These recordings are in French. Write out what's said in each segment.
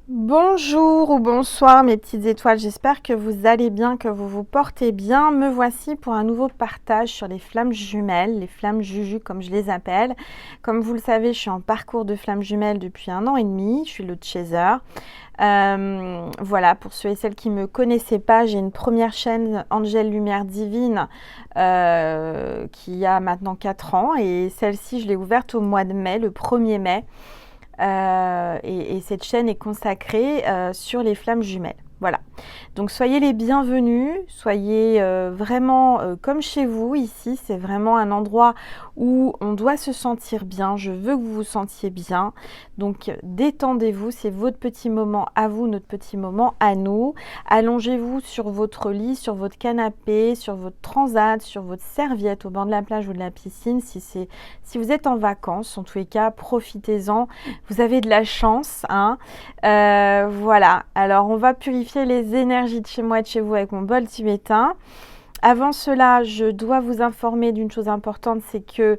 Bonjour ou bonsoir mes petites étoiles, j'espère que vous allez bien, que vous vous portez bien. Me voici pour un nouveau partage sur les flammes jumelles, les flammes Juju comme je les appelle. Comme vous le savez, je suis en parcours de flammes jumelles depuis 1 an et demi, je suis le chaser. Voilà, pour ceux et celles qui ne me connaissaient pas, j'ai une première chaîne Angel Lumière Divine qui a maintenant 4 ans et celle-ci je l'ai ouverte au mois de mai, le 1er mai. Et cette chaîne est consacrée sur les flammes jumelles. Voilà. Donc soyez les bienvenus, soyez vraiment comme chez vous ici. C'est vraiment un endroit où on doit se sentir bien. Je veux que vous vous sentiez bien. Donc détendez-vous, c'est votre petit moment à vous, notre petit moment à nous. Allongez-vous sur votre lit, sur votre canapé, sur votre transat, sur votre serviette au bord de la plage ou de la piscine. Si vous êtes en vacances, en tous les cas, profitez-en. Vous avez de la chance, hein. Voilà. Alors on va purifier les énergies de chez moi et de chez vous avec mon bol tibétain. Avant cela, je dois vous informer d'une chose importante, c'est que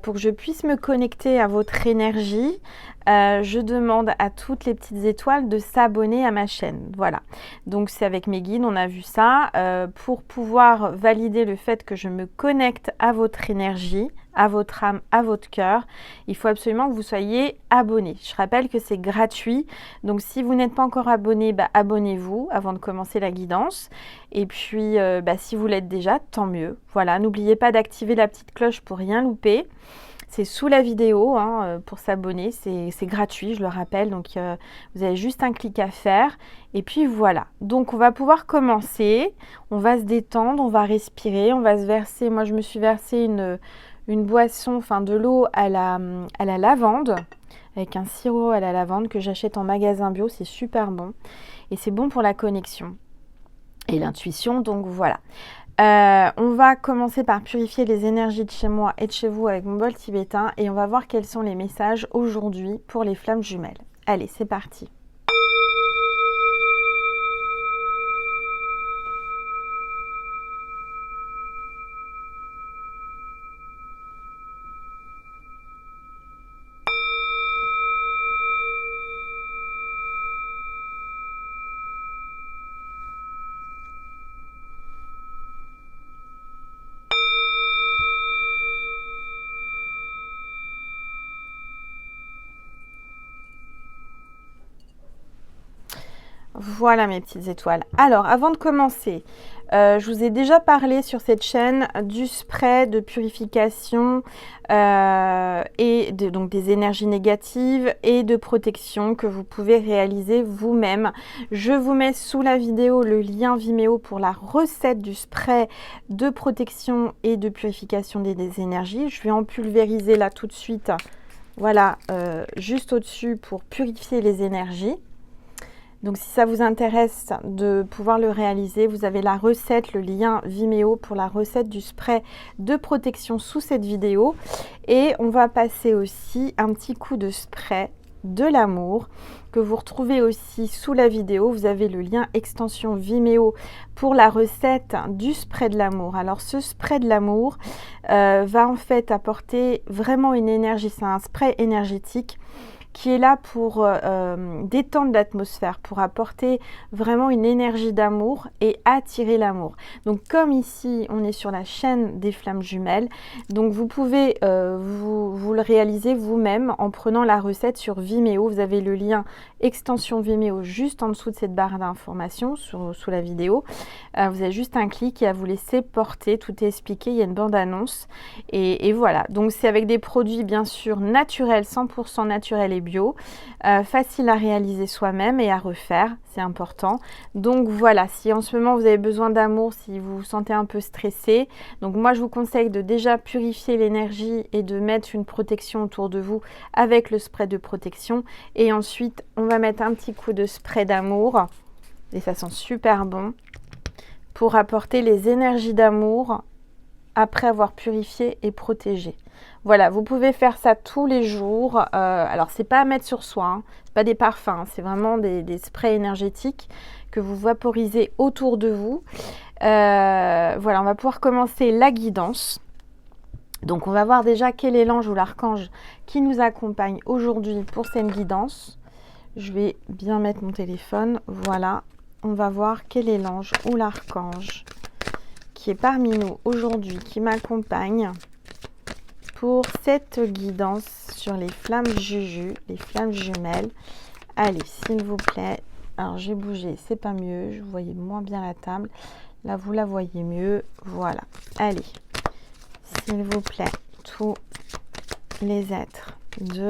pour que je puisse me connecter à votre énergie, je demande à toutes les petites étoiles de s'abonner à ma chaîne. Voilà. Donc c'est avec mes guides, on a vu ça. Pour pouvoir valider le fait que je me connecte à votre énergie, à votre âme, à votre cœur, il faut absolument que vous soyez abonné. Je rappelle que c'est gratuit. Donc si vous n'êtes pas encore abonné, abonnez-vous avant de commencer la guidance. Et puis si vous l'êtes déjà, tant mieux. Voilà, n'oubliez pas d'activer la petite cloche pour rien louper. C'est sous la vidéo pour s'abonner, c'est gratuit, je le rappelle. Donc vous avez juste un clic à faire. Et puis voilà. Donc on va pouvoir commencer. On va se détendre, on va respirer, on va se verser. Moi je me suis versé une boisson, enfin de l'eau à la lavande, avec un sirop à la lavande que j'achète en magasin bio, c'est super bon. Et c'est bon pour la connexion et l'intuition, donc voilà. On va commencer par purifier les énergies de chez moi et de chez vous avec mon bol tibétain et on va voir quels sont les messages aujourd'hui pour les flammes jumelles. Allez, c'est parti. Voilà mes petites étoiles. Alors, avant de commencer, je vous ai déjà parlé sur cette chaîne du spray de purification donc des énergies négatives et de protection que vous pouvez réaliser vous-même. Je vous mets sous la vidéo le lien Vimeo pour la recette du spray de protection et de purification des énergies. Je vais en pulvériser là tout de suite. Voilà, juste au-dessus pour purifier les énergies. Donc si ça vous intéresse de pouvoir le réaliser, vous avez la recette, le lien Vimeo pour la recette du spray de protection sous cette vidéo. Et on va passer aussi un petit coup de spray de l'amour que vous retrouvez aussi sous la vidéo. Vous avez le lien extension Vimeo pour la recette du spray de l'amour. Alors ce spray de l'amour va en fait apporter vraiment une énergie, c'est un spray énergétique qui est là pour détendre l'atmosphère, pour apporter vraiment une énergie d'amour et attirer l'amour. Donc comme ici, on est sur la chaîne des flammes jumelles, donc vous pouvez vous le réaliser vous-même en prenant la recette sur Vimeo. Vous avez le lien extension Vimeo juste en dessous de cette barre d'informations sous la vidéo. Vous avez juste un clic et à vous laisser porter, tout est expliqué, il y a une bande-annonce. Et voilà, donc c'est avec des produits bien sûr naturels, 100% naturels et bio, facile à réaliser soi-même et à refaire, c'est important. Donc voilà, si en ce moment vous avez besoin d'amour, si vous vous sentez un peu stressé, donc moi je vous conseille de déjà purifier l'énergie et de mettre une protection autour de vous avec le spray de protection. Et ensuite, on va mettre un petit coup de spray d'amour, et ça sent super bon, pour apporter les énergies d'amour après avoir purifié et protégé. Voilà, vous pouvez faire ça tous les jours. Alors, c'est pas à mettre sur soi, hein. C'est pas des parfums, hein. C'est vraiment des sprays énergétiques que vous vaporisez autour de vous. Voilà, on va pouvoir commencer la guidance. Donc, on va voir déjà quel est l'ange ou l'archange qui nous accompagne aujourd'hui pour cette guidance. Je vais bien mettre mon téléphone. Voilà. On va voir quel est l'ange ou l'archange qui est parmi nous aujourd'hui, qui m'accompagne pour cette guidance sur les flammes Juju, les flammes jumelles. Allez, s'il vous plaît. Alors, j'ai bougé, c'est pas mieux. Je voyais moins bien la table. Là, vous la voyez mieux. Voilà. Allez, s'il vous plaît, tous les êtres de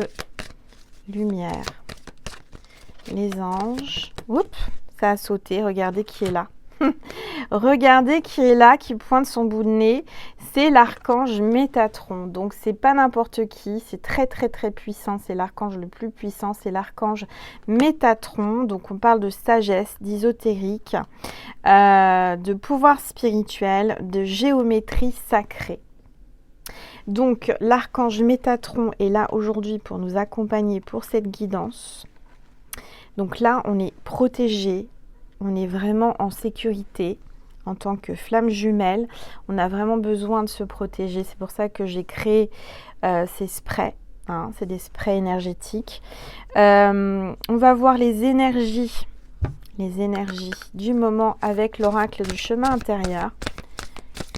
lumière, les anges. Oups, ça a sauté. Regardez qui est là. Regardez qui est là, qui pointe son bout de nez. C'est l'archange Métatron. Donc, c'est pas n'importe qui. C'est très, très, très puissant. C'est l'archange le plus puissant. C'est l'archange Métatron. Donc, on parle de sagesse, d'ésotérique, de pouvoir spirituel, de géométrie sacrée. Donc, l'archange Métatron est là aujourd'hui pour nous accompagner pour cette guidance. Donc là, on est protégé. On est vraiment en sécurité en tant que flamme jumelle. On a vraiment besoin de se protéger. C'est pour ça que j'ai créé ces sprays. Hein, c'est des sprays énergétiques. On va voir les énergies du moment avec l'oracle du chemin intérieur.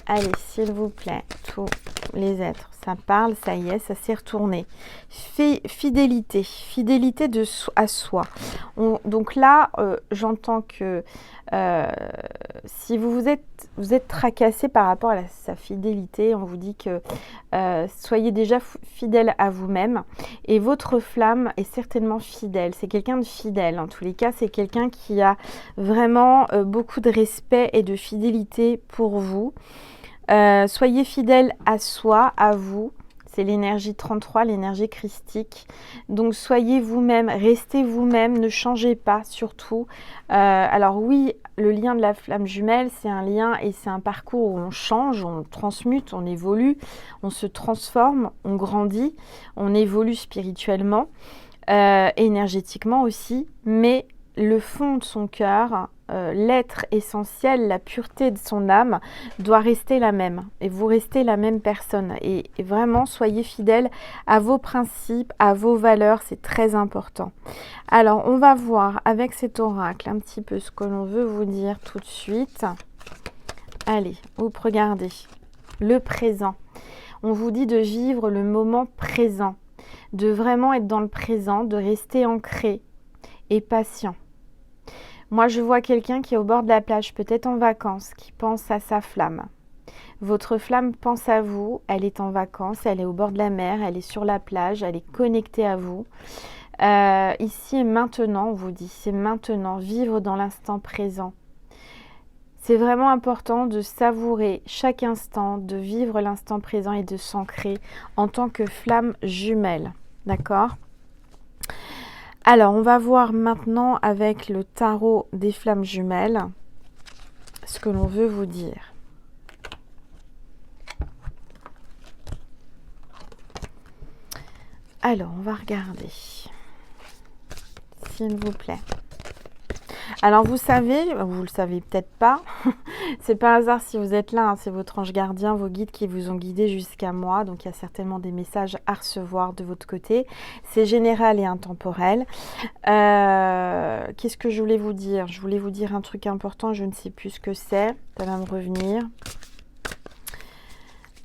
Allez, s'il vous plaît, tous les êtres. Ça parle, ça y est, ça s'est retourné. Fidélité à soi. Donc là, j'entends que si vous êtes tracassé par rapport à sa fidélité, on vous dit que soyez déjà fidèle à vous-même et votre flamme est certainement fidèle. C'est quelqu'un de fidèle. En tous les cas, c'est quelqu'un qui a vraiment beaucoup de respect et de fidélité pour vous. Soyez fidèle à soi, à vous. C'est l'énergie 33, l'énergie christique. Donc, soyez vous-même, restez vous-même, ne changez pas surtout. Alors oui, le lien de la flamme jumelle, c'est un lien et c'est un parcours où on change, on transmute, on évolue, on se transforme, on grandit, on évolue spirituellement, énergétiquement aussi. Mais le fond de son cœur, l'être essentiel, la pureté de son âme doit rester la même. Et vous restez la même personne. Et vraiment, soyez fidèles à vos principes, à vos valeurs. C'est très important. Alors, on va voir avec cet oracle un petit peu ce que l'on veut vous dire tout de suite. Allez, regardez. Le présent. On vous dit de vivre le moment présent. De vraiment être dans le présent, de rester ancré et patient. Moi, je vois quelqu'un qui est au bord de la plage, peut-être en vacances, qui pense à sa flamme. Votre flamme pense à vous, elle est en vacances, elle est au bord de la mer, elle est sur la plage, elle est connectée à vous. Ici et maintenant, on vous dit, c'est maintenant, vivre dans l'instant présent. C'est vraiment important de savourer chaque instant, de vivre l'instant présent et de s'ancrer en tant que flamme jumelle. D'accord ? Alors, on va voir maintenant avec le tarot des flammes jumelles ce que l'on veut vous dire. Alors, on va regarder, s'il vous plaît. Alors, vous savez, vous le savez peut-être pas, c'est pas un hasard si vous êtes là, hein, c'est votre ange gardien, vos guides qui vous ont guidé jusqu'à moi. Donc, il y a certainement des messages à recevoir de votre côté. C'est général et intemporel. Qu'est-ce que je voulais vous dire? Je voulais vous dire un truc important, je ne sais plus ce que c'est. Ça va me revenir.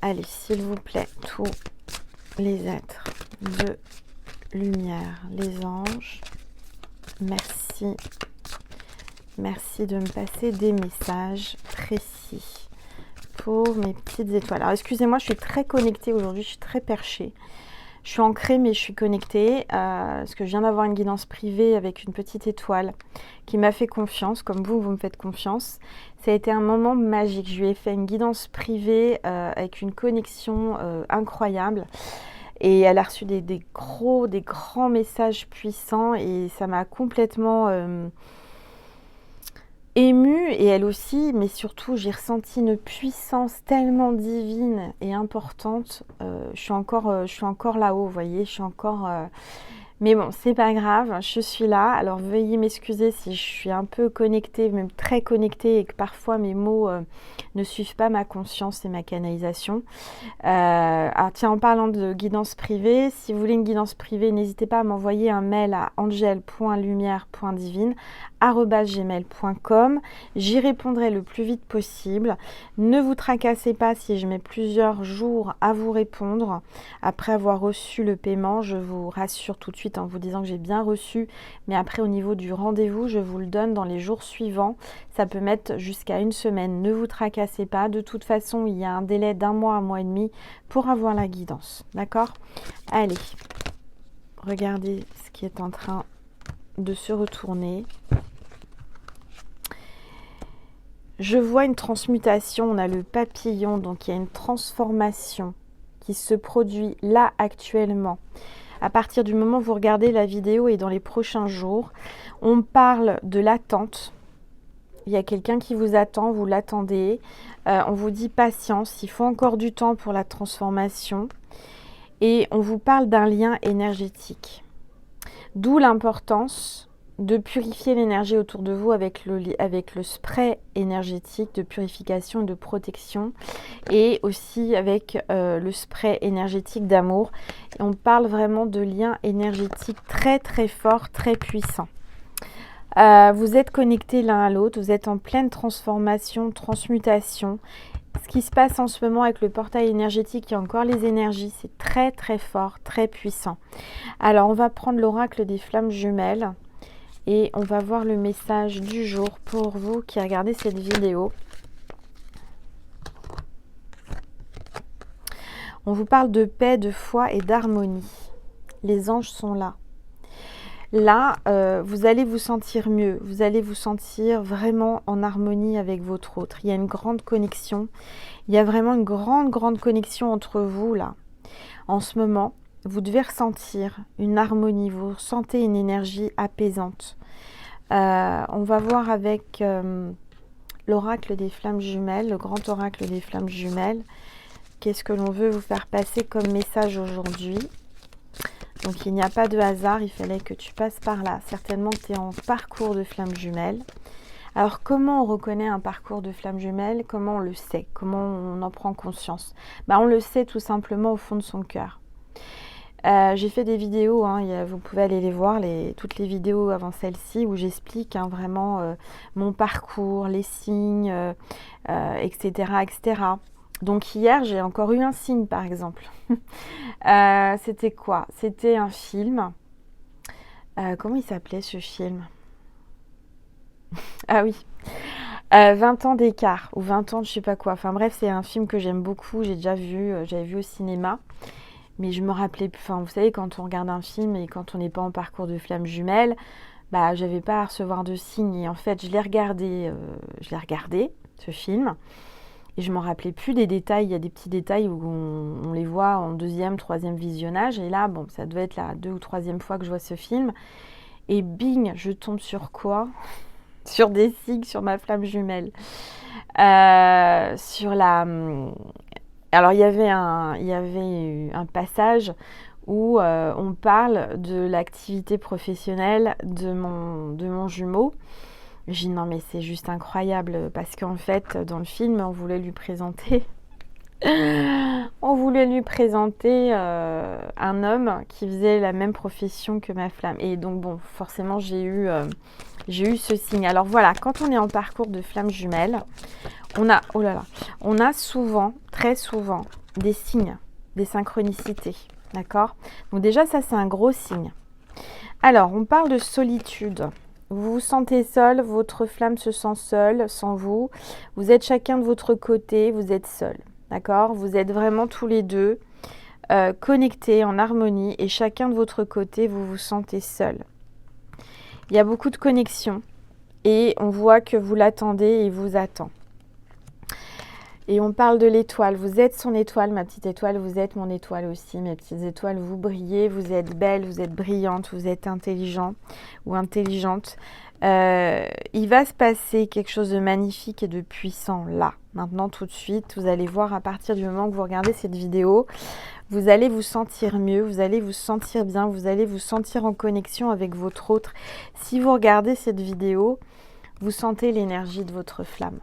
Allez, s'il vous plaît, tous les êtres de lumière, les anges, merci. Merci de me passer des messages précis pour mes petites étoiles. Alors, excusez-moi, je suis très connectée aujourd'hui, je suis très perchée. Je suis ancrée, mais je suis connectée parce que je viens d'avoir une guidance privée avec une petite étoile qui m'a fait confiance, comme vous me faites confiance. Ça a été un moment magique. Je lui ai fait une guidance privée avec une connexion incroyable. Et elle a reçu des grands messages puissants et ça m'a complètement émue, et elle aussi, mais surtout j'ai ressenti une puissance tellement divine et importante. Je suis encore là-haut, vous voyez, je suis encore Mais bon, c'est pas grave, je suis là. Alors veuillez m'excuser si je suis un peu connectée, même très connectée, et que parfois mes mots ne suivent pas ma conscience et ma canalisation. Ah tiens, en parlant de guidance privée, si vous voulez une guidance privée, n'hésitez pas à m'envoyer un mail à angel.lumière.divine@gmail.com. J'y répondrai le plus vite possible. Ne vous tracassez pas si je mets plusieurs jours à vous répondre. Après avoir reçu le paiement, je vous rassure tout de suite en vous disant que j'ai bien reçu. Mais après, au niveau du rendez-vous, je vous le donne dans les jours suivants. Ça peut mettre jusqu'à une semaine. Ne vous tracassez pas. De toute façon, il y a un délai d'un mois, un mois et demi pour avoir la guidance. D'accord? Allez, regardez ce qui est en train de se retourner. Je vois une transmutation. On a le papillon, donc il y a une transformation qui se produit là actuellement. À partir du moment où vous regardez la vidéo et dans les prochains jours, on parle de l'attente. Il y a quelqu'un qui vous attend, vous l'attendez. On vous dit patience, il faut encore du temps pour la transformation. Et on vous parle d'un lien énergétique. D'où l'importance de purifier l'énergie autour de vous avec le spray énergétique de purification et de protection. Et aussi avec le spray énergétique d'amour. On parle vraiment de liens énergétiques très très forts, très puissants. Vous êtes connectés l'un à l'autre, vous êtes en pleine transformation, transmutation. Ce qui se passe en ce moment avec le portail énergétique, il y a encore les énergies, c'est très très fort, très puissant. Alors on va prendre l'oracle des flammes jumelles et on va voir le message du jour pour vous qui regardez cette vidéo. On vous parle de paix, de foi et d'harmonie. Les anges sont là. Là, vous allez vous sentir mieux, vous allez vous sentir vraiment en harmonie avec votre autre. Il y a une grande connexion, il y a vraiment une grande connexion entre vous là. En ce moment, vous devez ressentir une harmonie, vous ressentez une énergie apaisante. On va voir avec l'oracle des flammes jumelles, le grand oracle des flammes jumelles. Qu'est-ce que l'on veut vous faire passer comme message aujourd'hui ? Donc il n'y a pas de hasard, il fallait que tu passes par là. Certainement que tu es en parcours de flammes jumelles. Alors comment on reconnaît un parcours de flammes jumelles? Comment on le sait? Comment on en prend conscience? On le sait tout simplement au fond de son cœur. J'ai fait des vidéos, vous pouvez aller les voir, toutes les vidéos avant celle-ci où j'explique vraiment mon parcours, les signes, etc., etc. Donc hier, j'ai encore eu un signe, par exemple. C'était quoi? C'était un film. Comment il s'appelait ce film? Ah oui, 20 ans d'écart, ou 20 ans de je sais pas quoi. Enfin bref, c'est un film que j'aime beaucoup, j'ai déjà vu, j'avais vu au cinéma. Mais je me rappelais plus, vous savez, quand on regarde un film et quand on n'est pas en parcours de flammes jumelles, j'avais pas à recevoir de signes. Et en fait, je l'ai regardé, ce film. Et je m'en rappelais plus des détails. Il y a des petits détails où on les voit en deuxième, troisième visionnage. Et là, ça devait être la 2e ou 3e fois que je vois ce film. Et bing, je tombe sur quoi? Sur des signes, sur ma flamme jumelle. Sur la... Alors, il y avait un passage où on parle de l'activité professionnelle de mon jumeau. J'ai dit non mais c'est juste incroyable parce qu'en fait dans le film on voulait lui présenter un homme qui faisait la même profession que ma flamme et donc forcément j'ai eu ce signe. Alors voilà, quand on est en parcours de flamme jumelle, on a souvent, très souvent des signes, des synchronicités, d'accord? Donc déjà ça c'est un gros signe. Alors on parle de solitude. Vous vous sentez seul, votre flamme se sent seule, sans vous. Vous êtes chacun de votre côté, vous êtes seul, d'accord? Vous êtes vraiment tous les deux connectés, en harmonie, et chacun de votre côté, vous vous sentez seul. Il y a beaucoup de connexion, et on voit que vous l'attendez et il vous attend. Et on parle de l'étoile. Vous êtes son étoile, ma petite étoile. Vous êtes mon étoile aussi, mes petites étoiles. Vous brillez, vous êtes belle, vous êtes brillante, vous êtes intelligent ou intelligente. Il va se passer quelque chose de magnifique et de puissant là. Maintenant, tout de suite, vous allez voir à partir du moment que vous regardez cette vidéo, Vous allez vous sentir mieux, vous allez vous sentir bien, vous allez vous sentir en connexion avec votre autre. Si vous regardez cette vidéo, vous sentez l'énergie de votre flamme.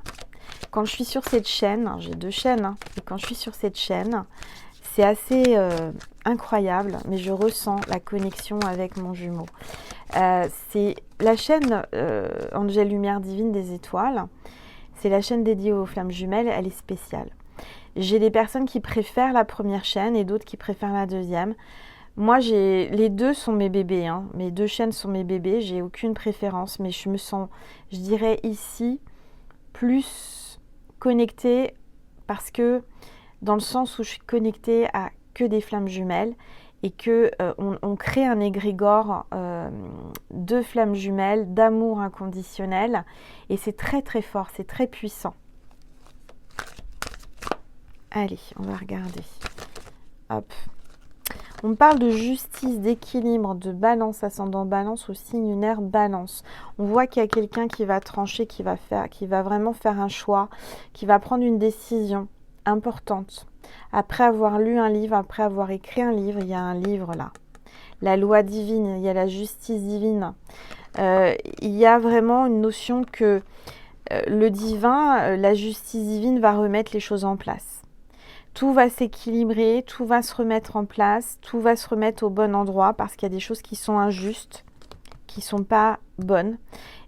Quand je suis sur cette chaîne, j'ai 2 chaînes, hein, et quand je suis sur cette chaîne, c'est assez incroyable, mais je ressens la connexion avec mon jumeau. C'est la chaîne Angel Lumière Divine des Étoiles. C'est la chaîne dédiée aux flammes jumelles, elle est spéciale. J'ai des personnes qui préfèrent la première chaîne et d'autres qui préfèrent la deuxième. Moi, les deux sont mes bébés, hein. Mes 2 chaînes sont mes bébés, j'ai aucune préférence, mais je me sens, je dirais ici, plus connectée parce que, dans le sens où je suis connectée à que des flammes jumelles et que on crée un égrégore de flammes jumelles, d'amour inconditionnel, et c'est très très fort, c'est très puissant. Allez, on va regarder. Hop. On parle de justice, d'équilibre, de balance, ascendant balance ou signe lunaire balance. On voit qu'il y a quelqu'un qui va trancher, qui va vraiment faire un choix, qui va prendre une décision importante. Après avoir lu un livre, après avoir écrit un livre, il y a un livre là. La loi divine, il y a la justice divine. Il y a vraiment une notion que le divin, la justice divine va remettre les choses en place. Tout va s'équilibrer, tout va se remettre en place, tout va se remettre au bon endroit parce qu'il y a des choses qui sont injustes, qui ne sont pas bonnes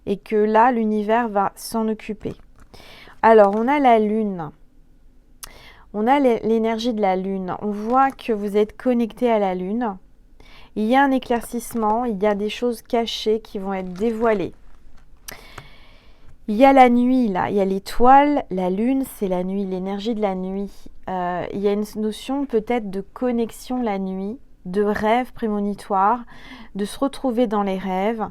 et que là, l'univers va s'en occuper. Alors, on a la lune. On a l'énergie de la lune. On voit que vous êtes connecté à la lune. Il y a un éclaircissement, il y a des choses cachées qui vont être dévoilées. Il y a la nuit, là, il y a l'étoile, la lune, c'est la nuit, l'énergie de la nuit. Il y a une notion peut-être de connexion la nuit, de rêve prémonitoire, de se retrouver dans les rêves.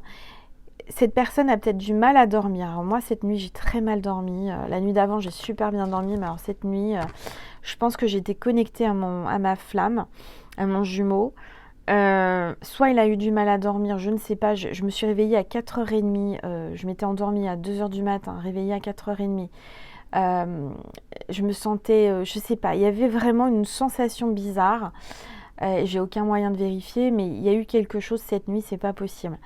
Cette personne a peut-être du mal à dormir. Alors moi, cette nuit, j'ai très mal dormi. La nuit d'avant, j'ai super bien dormi, mais alors cette nuit, je pense que j'étais connectée à ma flamme, à mon jumeau. Soit il a eu du mal à dormir, je ne sais pas, je me suis réveillée à 4h30, je m'étais endormie à 2h du matin, réveillée à 4h30. Je me sentais, je sais pas, il y avait vraiment une sensation bizarre. J'ai aucun moyen de vérifier, mais il y a eu quelque chose cette nuit, c'est pas possible.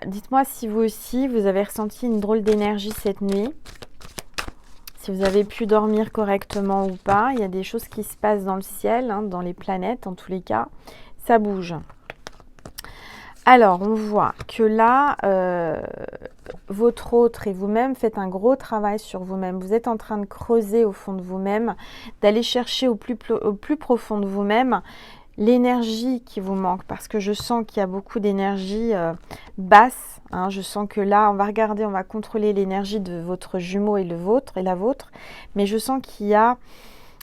Dites-moi si vous aussi, vous avez ressenti une drôle d'énergie cette nuit. Si vous avez pu dormir correctement ou pas, il y a des choses qui se passent dans le ciel, hein, dans les planètes en tous les cas. Ça bouge. Alors, on voit que là, votre autre et vous-même faites un gros travail sur vous-même. Vous êtes en train de creuser au fond de vous-même, d'aller chercher au plus profond de vous-même l'énergie qui vous manque. Parce que je sens qu'il y a beaucoup d'énergie basse. Hein. Je sens que là, on va regarder, on va contrôler l'énergie de votre jumeau et la vôtre. Mais je sens qu'il y a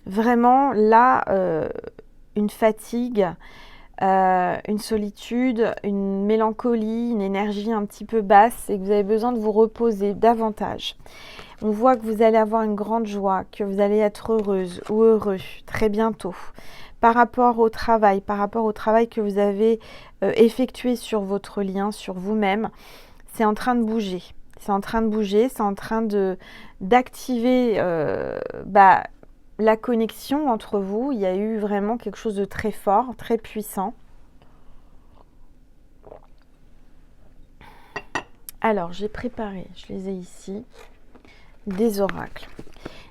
vraiment là une fatigue, une solitude, une mélancolie, une énergie un petit peu basse et que vous avez besoin de vous reposer davantage. On voit que vous allez avoir une grande joie, que vous allez être heureuse ou heureux très bientôt par rapport au travail que vous avez effectué sur votre lien, sur vous-même. C'est en train de bouger. C'est en train de bouger, c'est en train d'activer la connexion entre vous. Il y a eu vraiment quelque chose de très fort, très puissant. Alors, j'ai préparé, je les ai ici, des oracles.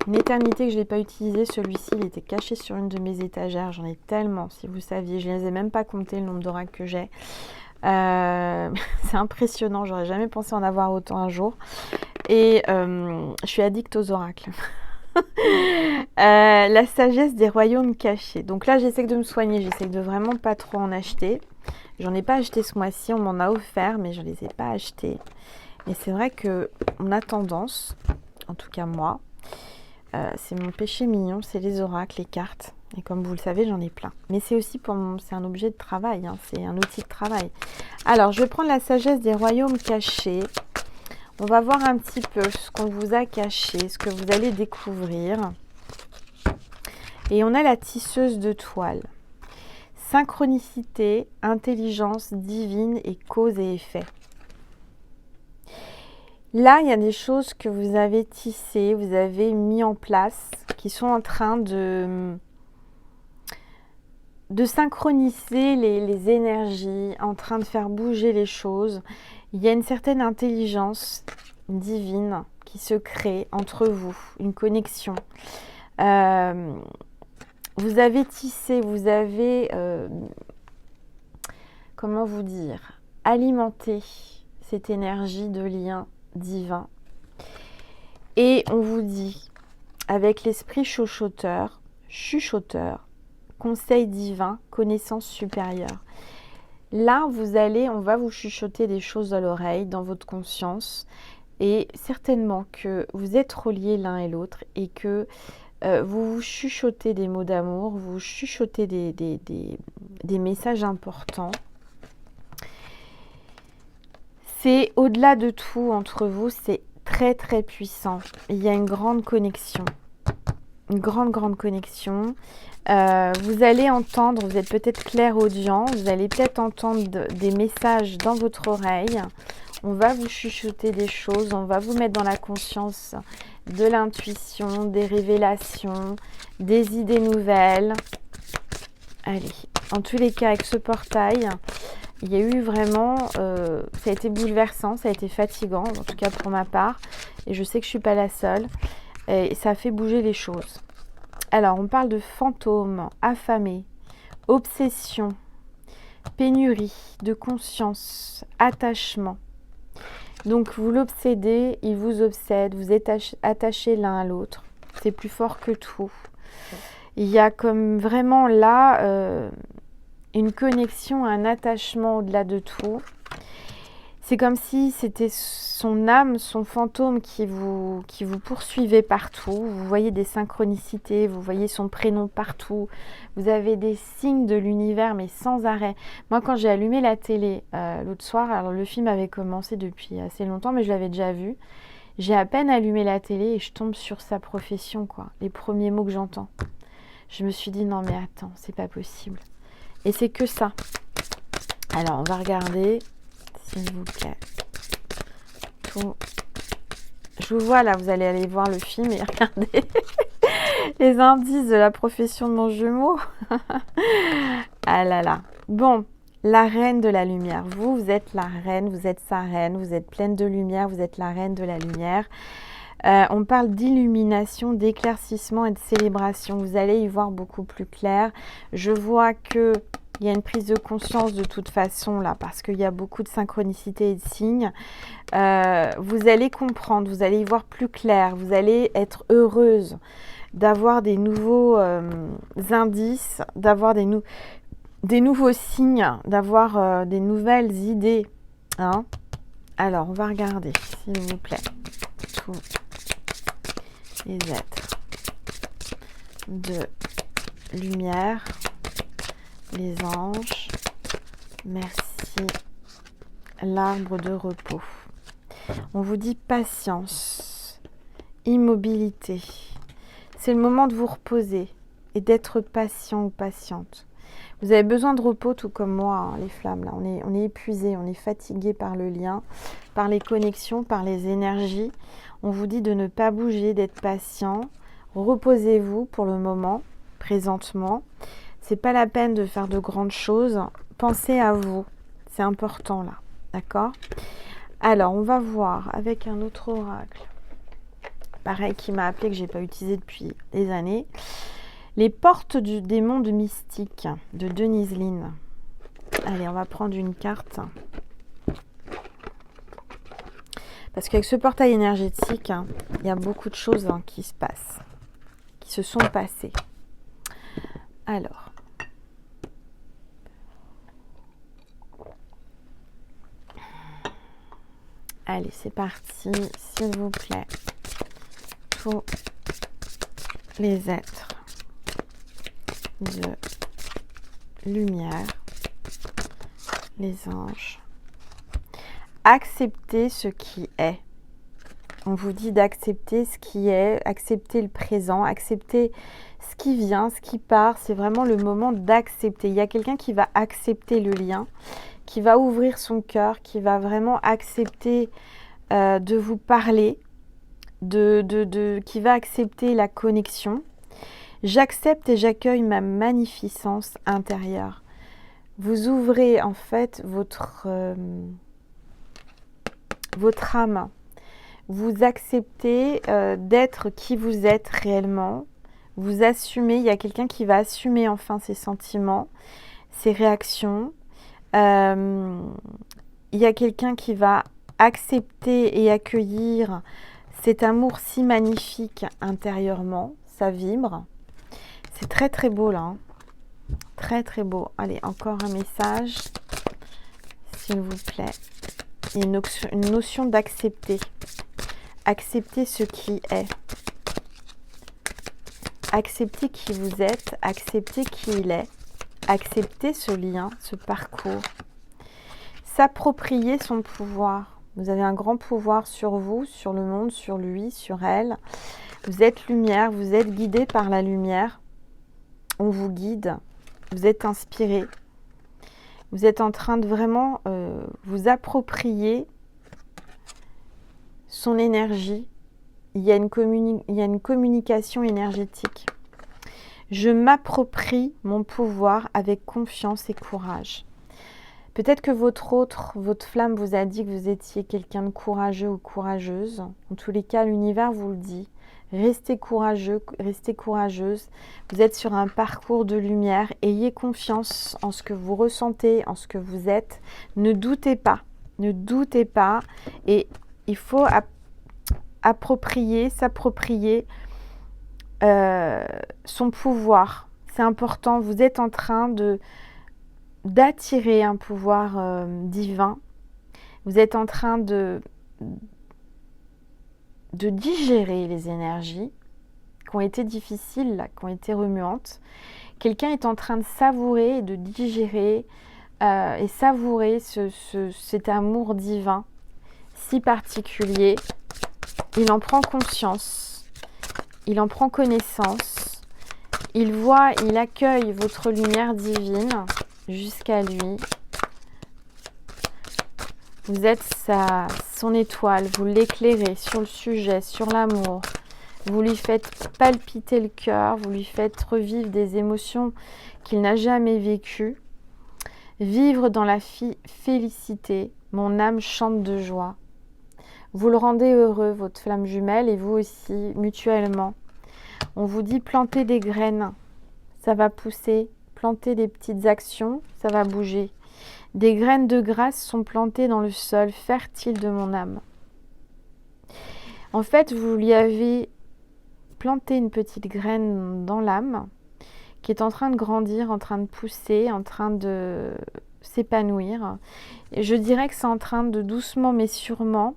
Une éternité que je n'ai pas utilisé, celui-ci, il était caché sur une de mes étagères. J'en ai tellement, si vous saviez. Je ne les ai même pas comptés, le nombre d'oracles que j'ai. C'est impressionnant, j'aurais jamais pensé en avoir autant un jour. Et je suis addict aux oracles. La sagesse des royaumes cachés. Donc là, j'essaie de me soigner, j'essaie de vraiment pas trop en acheter. J'en ai pas acheté ce mois-ci, on m'en a offert, mais je les ai pas achetés. Et c'est vrai que on a tendance, en tout cas moi, c'est mon péché mignon, c'est les oracles, les cartes. Et comme vous le savez, j'en ai plein. Mais c'est aussi c'est un objet de travail, hein, c'est un outil de travail. Alors, je vais prendre la sagesse des royaumes cachés. On va voir un petit peu ce qu'on vous a caché, ce que vous allez découvrir. Et on a la tisseuse de toile. Synchronicité, intelligence divine et cause et effet. Là, il y a des choses que vous avez tissées, vous avez mis en place, qui sont en train de de synchroniser les énergies, en train de faire bouger les choses. Il y a une certaine intelligence divine qui se crée entre vous, une connexion. Vous avez tissé, vous avez, comment vous dire, alimenté cette énergie de lien divin. Et on vous dit, avec l'esprit chuchoteur, conseil divin, connaissance supérieure. Là, on va vous chuchoter des choses à l'oreille, dans votre conscience, et certainement que vous êtes reliés l'un et l'autre, et que vous vous chuchotez des mots d'amour, vous chuchotez des messages importants. C'est au-delà de tout entre vous, c'est très très puissant. Il y a une grande connexion. Une grande connexion. Vous allez entendre, vous êtes peut-être clairaudient, vous allez peut-être entendre des messages dans votre oreille. On va vous chuchoter des choses, on va vous mettre dans la conscience de l'intuition, des révélations, des idées nouvelles. Allez, en tous les cas, avec ce portail, il y a eu vraiment, ça a été bouleversant, ça a été fatigant, en tout cas pour ma part. Et je sais que je ne suis pas la seule. Et ça a fait bouger les choses. Alors, on parle de fantômes, affamés, obsession, pénurie, de conscience, attachement. Donc, vous l'obsédez, il vous obsède, vous êtes attachés l'un à l'autre. C'est plus fort que tout. Il y a comme vraiment là une connexion, un attachement au-delà de tout. C'est comme si c'était son âme, son fantôme qui vous poursuivait partout. Vous voyez des synchronicités, vous voyez son prénom partout. Vous avez des signes de l'univers, mais sans arrêt. Moi, quand j'ai allumé la télé l'autre soir, alors le film avait commencé depuis assez longtemps, mais je l'avais déjà vu. J'ai à peine allumé la télé et je tombe sur sa profession, quoi. Les premiers mots que j'entends. Je me suis dit, non mais attends, c'est pas possible. Et c'est que ça. Alors, on va regarder... S'il vous plaît. Tout. Je vous vois là, vous allez aller voir le film et regarder les indices de la profession de mon jumeau. Ah là là. Bon, la reine de la lumière. Vous êtes la reine, vous êtes sa reine, vous êtes pleine de lumière, vous êtes la reine de la lumière. On parle d'illumination, d'éclaircissement et de célébration. Vous allez y voir beaucoup plus clair. Je vois que il y a une prise de conscience de toute façon là, parce qu'il y a beaucoup de synchronicité et de signes. Vous allez comprendre, vous allez y voir plus clair, vous allez être heureuse d'avoir des nouveaux indices, d'avoir des nouveaux signes, d'avoir des nouvelles idées. Hein. Alors, on va regarder, s'il vous plaît, tous les êtres de lumière. Les anges, merci, l'arbre de repos. On vous dit patience, immobilité. C'est le moment de vous reposer et d'être patient ou patiente. Vous avez besoin de repos tout comme moi, hein, les flammes. Là. On est épuisé, on est fatigué par le lien, par les connexions, par les énergies. On vous dit de ne pas bouger, d'être patient. Reposez-vous pour le moment, présentement. C'est pas la peine de faire de grandes choses. Pensez à vous. C'est important là. D'accord? Alors, on va voir avec un autre oracle. Pareil, qui m'a appelé, que j'ai pas utilisé depuis des années. Les portes des mondes mystiques de Denise Lynn. Allez, on va prendre une carte. Parce qu'avec ce portail énergétique, il y a beaucoup de choses qui se passent. Qui se sont passées. Alors. Allez, c'est parti, s'il vous plaît. Tous les êtres de lumière, les anges. Acceptez ce qui est. On vous dit d'accepter ce qui est, accepter le présent, accepter ce qui vient, ce qui part. C'est vraiment le moment d'accepter. Il y a quelqu'un qui va accepter le lien, qui va ouvrir son cœur, qui va vraiment accepter de vous parler, qui va accepter la connexion. J'accepte et j'accueille ma magnificence intérieure. Vous ouvrez en fait votre âme. Vous acceptez d'être qui vous êtes réellement. Vous assumez, il y a quelqu'un qui va assumer enfin ses sentiments, ses réactions. Il y a quelqu'un qui va accepter et accueillir cet amour si magnifique intérieurement. Ça vibre. C'est très très beau là. Hein. Très très beau. Allez, encore un message, s'il vous plaît. Il y a une notion d'accepter. Accepter ce qui est. Accepter qui vous êtes. Accepter qui il est. Accepter ce lien, ce parcours. S'approprier son pouvoir. Vous avez un grand pouvoir sur vous, sur le monde, sur lui, sur elle. Vous êtes lumière, vous êtes guidé par la lumière. On vous guide, vous êtes inspiré. Vous êtes en train de vraiment vous approprier son énergie. Il y a une communication énergétique. Je m'approprie mon pouvoir avec confiance et courage. Peut-être que votre flamme vous a dit que vous étiez quelqu'un de courageux ou courageuse. En tous les cas, l'univers vous le dit. Restez courageux, restez courageuse. Vous êtes sur un parcours de lumière. Ayez confiance en ce que vous ressentez, en ce que vous êtes. Ne doutez pas. Ne doutez pas. Et il faut s'approprier son pouvoir. C'est important. Vous êtes en train d'attirer un pouvoir divin. Vous êtes en train de digérer les énergies qui ont été difficiles, là, qui ont été remuantes. Quelqu'un est en train de savourer et de digérer et savourer cet amour divin si particulier. Il en prend conscience, il en prend connaissance, il voit, il accueille votre lumière divine jusqu'à lui. Vous êtes son étoile, vous l'éclairez sur le sujet, sur l'amour. Vous lui faites palpiter le cœur, vous lui faites revivre des émotions qu'il n'a jamais vécues. Vivre dans la félicité, mon âme chante de joie. Vous le rendez heureux, votre flamme jumelle, et vous aussi, mutuellement. On vous dit planter des graines, ça va pousser. Planter des petites actions, ça va bouger. Des graines de grâce sont plantées dans le sol fertile de mon âme. En fait, vous lui avez planté une petite graine dans l'âme qui est en train de grandir, en train de pousser, en train de s'épanouir. Et je dirais que c'est en train de doucement mais sûrement,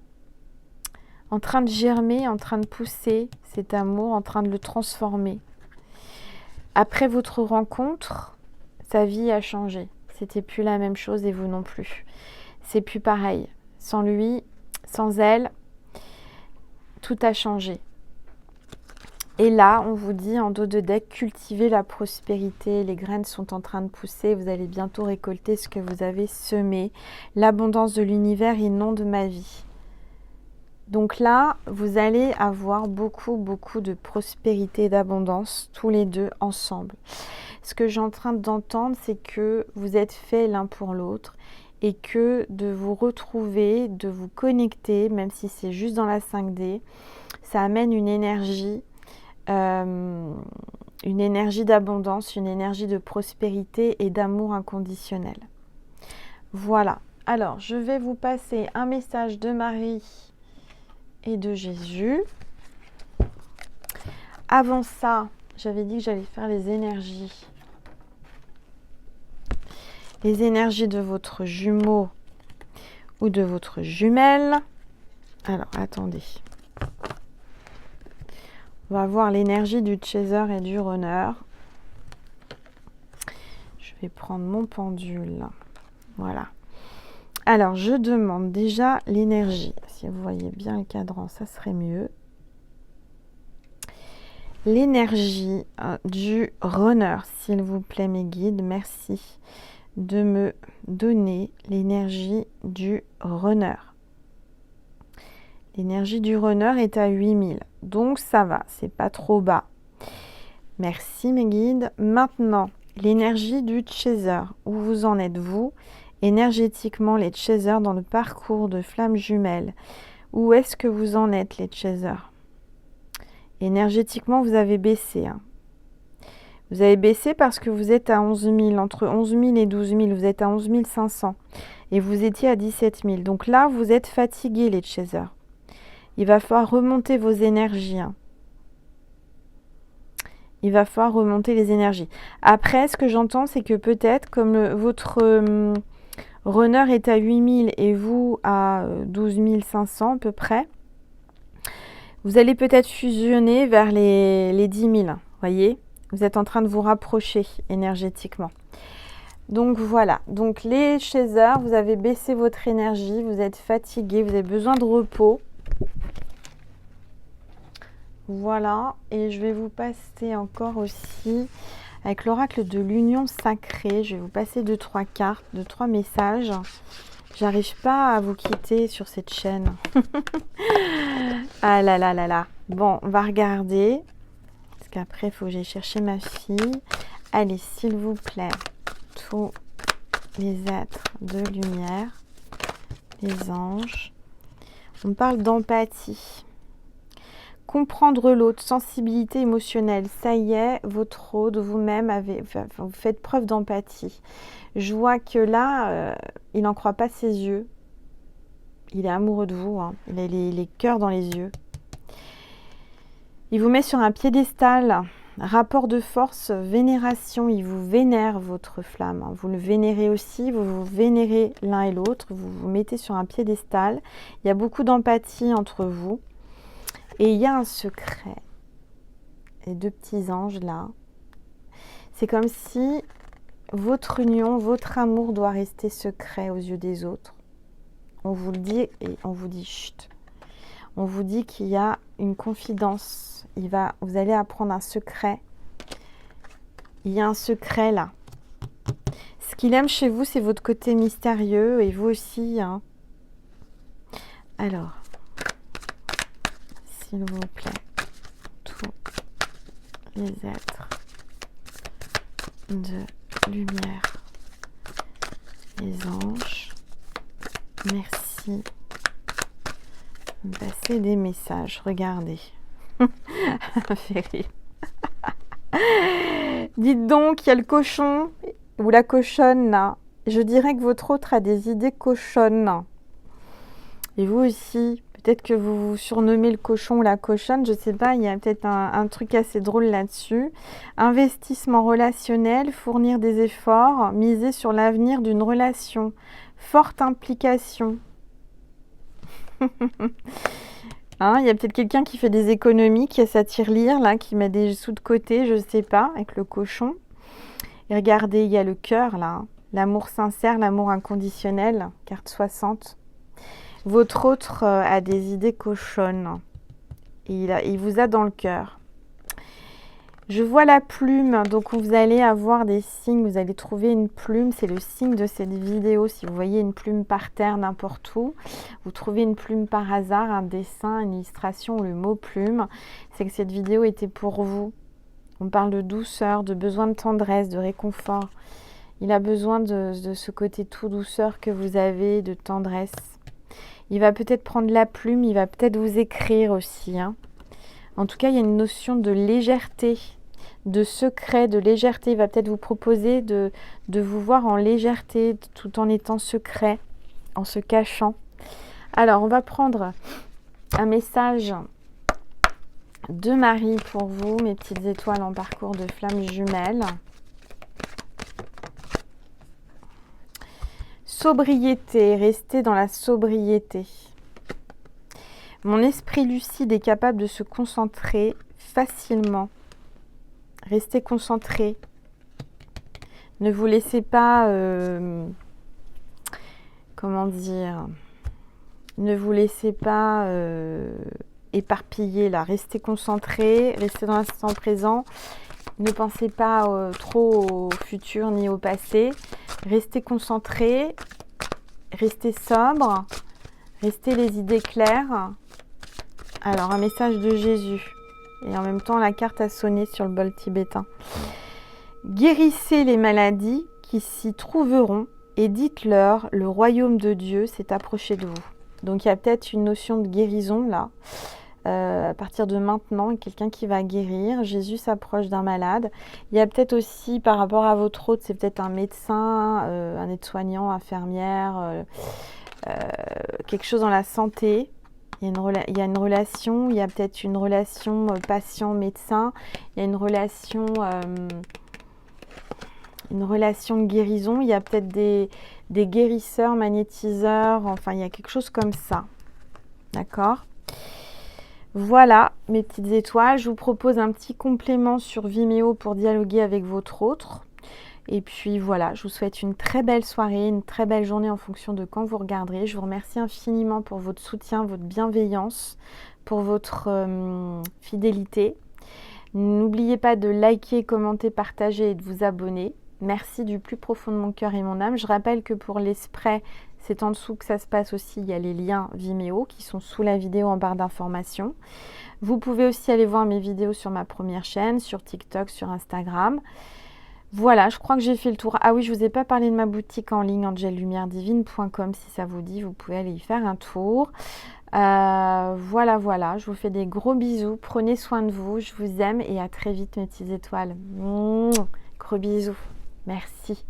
en train de germer, en train de pousser cet amour, en train de le transformer. Après votre rencontre, sa vie a changé. C'était plus la même chose et vous non plus. C'est plus pareil. Sans lui, sans elle, tout a changé. Et là, on vous dit en dos de deck, cultivez la prospérité. Les graines sont en train de pousser. Vous allez bientôt récolter ce que vous avez semé. L'abondance de l'univers inonde ma vie. Donc là, vous allez avoir beaucoup de prospérité et d'abondance, tous les deux ensemble. Ce que j'ai en train d'entendre, c'est que vous êtes faits l'un pour l'autre et que de vous retrouver, de vous connecter, même si c'est juste dans la 5D, ça amène une énergie d'abondance, une énergie de prospérité et d'amour inconditionnel. Voilà. Alors, je vais vous passer un message de Marie et de Jésus. Avant ça, j'avais dit que j'allais faire les énergies. Les énergies de votre jumeau ou de votre jumelle. Alors, attendez. On va voir l'énergie du chaser et du runner. Je vais prendre mon pendule. Voilà. Alors, je demande déjà l'énergie. Si vous voyez bien le cadran, ça serait mieux. L'énergie du runner, s'il vous plaît, mes guides. Merci de me donner l'énergie du runner. L'énergie du runner est à 8000. Donc, ça va. C'est pas trop bas. Merci mes guides. Maintenant, l'énergie du chaser. Où vous en êtes vous? Énergétiquement, les chasers dans le parcours de flammes jumelles. Où est-ce que vous en êtes les chasers? Énergétiquement, vous avez baissé. Hein. Vous avez baissé parce que vous êtes à 11 000, entre 11 000 et 12 000, vous êtes à 11 500 et vous étiez à 17 000. Donc là, vous êtes fatigués les chasers. Il va falloir remonter vos énergies. Hein. Il va falloir remonter les énergies. Après, ce que j'entends, c'est que peut-être, comme votre runner est à 8 000 et vous à 12 500 à peu près, vous allez peut-être fusionner vers les 10 000. Voyez, vous êtes en train de vous rapprocher énergétiquement. Donc voilà, donc les chasers, vous avez baissé votre énergie, vous êtes fatigué, vous avez besoin de repos. Voilà, et je vais vous passer encore aussi avec l'oracle de l'union sacrée. Je vais vous passer 2-3 cartes, 2-3 messages. J'arrive pas à vous quitter sur cette chaîne. Ah là là là là. Bon, on va regarder. Parce qu'après, il faut que j'aille chercher ma fille. Allez, s'il vous plaît, tous les êtres de lumière, les anges. On parle d'empathie. Comprendre l'autre, sensibilité émotionnelle, ça y est, votre hôte, vous-même, vous faites preuve d'empathie. Je vois que là, il n'en croit pas ses yeux. Il est amoureux de vous, hein. Il a les cœurs dans les yeux. Il vous met sur un piédestal, rapport de force, vénération, il vous vénère votre flamme. Hein. Vous le vénérez aussi, vous vous vénérez l'un et l'autre, vous vous mettez sur un piédestal. Il y a beaucoup d'empathie entre vous. Et il y a un secret. Les 2 petits anges là. C'est comme si votre union, votre amour doit rester secret aux yeux des autres. On vous le dit et on vous dit chut. On vous dit qu'il y a une confidence. Vous allez apprendre un secret. Il y a un secret là. Ce qu'il aime chez vous, c'est votre côté mystérieux et vous aussi. Hein. Alors, s'il vous plaît, tous les êtres de lumière, les anges, merci de me passer des messages. Regardez. Fait rire. Dites donc, il y a le cochon ou la cochonne là. Je dirais que votre autre a des idées cochonnes. Et vous aussi. Peut-être que vous vous surnommez le cochon ou la cochonne, je ne sais pas, il y a peut-être un truc assez drôle là-dessus. Investissement relationnel, fournir des efforts, miser sur l'avenir d'une relation. Forte implication. Hein, il y a peut-être quelqu'un qui fait des économies, qui a sa tirelire, là, qui met des sous de côté, je ne sais pas, avec le cochon. Et regardez, il y a le cœur, là. Hein. L'amour sincère, l'amour inconditionnel, carte 60. Votre autre a des idées cochonnes. Et il vous a dans le cœur. Je vois la plume, donc vous allez avoir des signes, vous allez trouver une plume, c'est le signe de cette vidéo. Si vous voyez une plume par terre n'importe où, vous trouvez une plume par hasard, un dessin, une illustration ou le mot plume, c'est que cette vidéo était pour vous. On parle de douceur, de besoin de tendresse, de réconfort. Il a besoin de ce côté tout douceur que vous avez, de tendresse. Il va peut-être prendre la plume, il va peut-être vous écrire aussi. Hein. En tout cas, il y a une notion de légèreté, de secret, de légèreté. Il va peut-être vous proposer de vous voir en légèreté, tout en étant secret, en se cachant. Alors, on va prendre un message de Marie pour vous, mes petites étoiles en parcours de flammes jumelles. Sobriété, restez dans la sobriété. Mon esprit lucide est capable de se concentrer facilement. Restez concentré. Ne vous laissez pas, comment dire, ne vous laissez pas éparpiller là. Restez concentré, restez dans l'instant présent. Ne pensez pas trop au futur ni au passé. Restez concentré, restez sobre, restez les idées claires. Alors, un message de Jésus. Et en même temps, la carte a sonné sur le bol tibétain. Guérissez les maladies qui s'y trouveront et dites-leur, le royaume de Dieu s'est approché de vous. Donc il y a peut-être une notion de guérison là. À partir de maintenant, quelqu'un qui va guérir. Jésus s'approche d'un malade. Il y a peut-être aussi, par rapport à votre hôte, c'est peut-être un médecin, un aide-soignant, infirmière, quelque chose dans la santé. Il y a une relation, il y a peut-être une relation patient-médecin. Il y a une relation de guérison. Il y a peut-être des guérisseurs, magnétiseurs. Enfin, il y a quelque chose comme ça. D'accord ? Voilà mes petites étoiles, je vous propose un petit complément sur Vimeo pour dialoguer avec votre autre. Et puis voilà, je vous souhaite une très belle soirée, une très belle journée en fonction de quand vous regarderez. Je vous remercie infiniment pour votre soutien, votre bienveillance, pour votre fidélité. N'oubliez pas de liker, commenter, partager et de vous abonner. Merci du plus profond de mon cœur et mon âme. Je rappelle que pour les sprays, c'est en dessous que ça se passe aussi. Il y a les liens Vimeo qui sont sous la vidéo en barre d'informations. Vous pouvez aussi aller voir mes vidéos sur ma première chaîne, sur TikTok, sur Instagram. Voilà, je crois que j'ai fait le tour. Ah oui, je ne vous ai pas parlé de ma boutique en ligne, angellumièredivine.com. Si ça vous dit, vous pouvez aller y faire un tour. Voilà, je vous fais des gros bisous. Prenez soin de vous, je vous aime et à très vite mes petites étoiles. Gros bisous. Merci.